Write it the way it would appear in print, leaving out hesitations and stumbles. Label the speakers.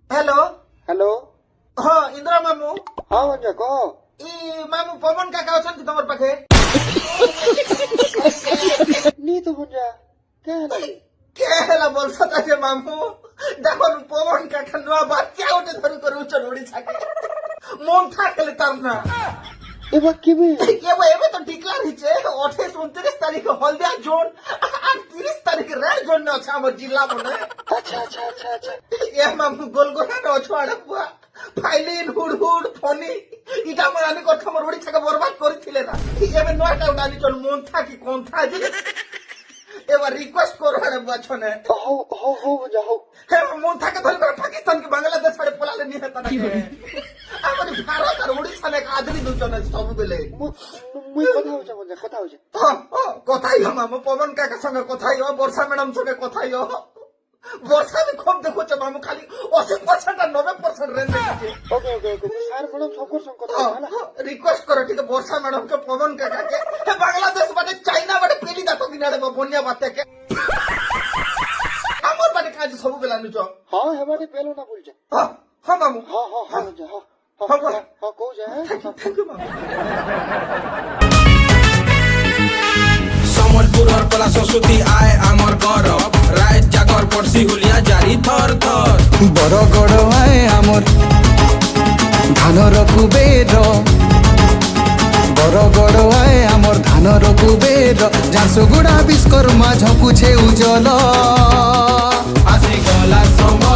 Speaker 1: hello
Speaker 2: hello
Speaker 1: हाँ इंदिरा मामू
Speaker 2: हाँ भंजा कह
Speaker 1: ई मामू पवन काका अछन तमर पाखे
Speaker 2: नी तो भंजा क्या है लगे
Speaker 1: के हेला बोलसा ताजे मामू देखो पवन काका नुआ बाच्चा उठे धरि कर उचन उड़ी छाके मन थाकले तरना
Speaker 2: एबा किबे
Speaker 1: एबे तो डिक्लेयर हिचे 28 29 तारिख हल्दिया जोन आ 30 तारिख रेड जोन न छ हमर जिल्ला मने
Speaker 2: अच्छा
Speaker 1: ए मामू गोलगोला न छवाडा बुआ फाइलिन हुड फनी इटा माने को हमर उड़ी छाके बर्बाद करिथिले ना एबे नयटा उडाली चल मन था कि कोन था जे एबा रिक्वेस्ट करो रे बुआ छने
Speaker 2: हो भंजा हो
Speaker 1: हे मन था के धरि कर पाकिस्तान के बांग्लादेश साडे पोलाले नि हेता ना আমার ভারত আর ওড়িশা নে আদরি দুজন সব বেলে
Speaker 2: মুই কথা হচ্ছে ভंजा কথা হচ্ছে
Speaker 1: কথাই মামু পবন কাকা সঙ্গে কথাই বর্ষা ম্যাডাম সঙ্গে কথাই বর্ষা আমি খুব দেখুছে মামু খালি 80% আর 90% রেঞ্জ দেখুছে
Speaker 2: ओके স্যার ম্যাডাম সকর সঙ্গ কথা হলা
Speaker 1: রিকোয়েস্ট করো ঠিক বর্ষা ম্যাডাম কে পবন কাকা কে বাংলাদেশ বাটে চাইনা বাটে পেলি দাতো কিনারে বন্যা বাতে কে আমার বাটে কাজ সব বেলা নিছ
Speaker 2: হ্যাঁ হেবারে পেলো না বলছে
Speaker 1: হ্যাঁ মামু
Speaker 2: হ্যাঁ ভंजा হ্যাঁ কও যায়
Speaker 1: থ্যাংক ইউ মামু
Speaker 3: সম্বলপুরর কলা সংস্কৃতি আয় আমার গৌরব রায় জাগর পড়শি হুলিয়া জারি থর থর
Speaker 4: বরগড় আয় আমার ধানর কুবের বরগড় আয় আমার ধানর কুবের ঝারসুগুড়া বিশ্বকর্মা ঝকুছে উজ্জ্বল
Speaker 3: আসি গলা সম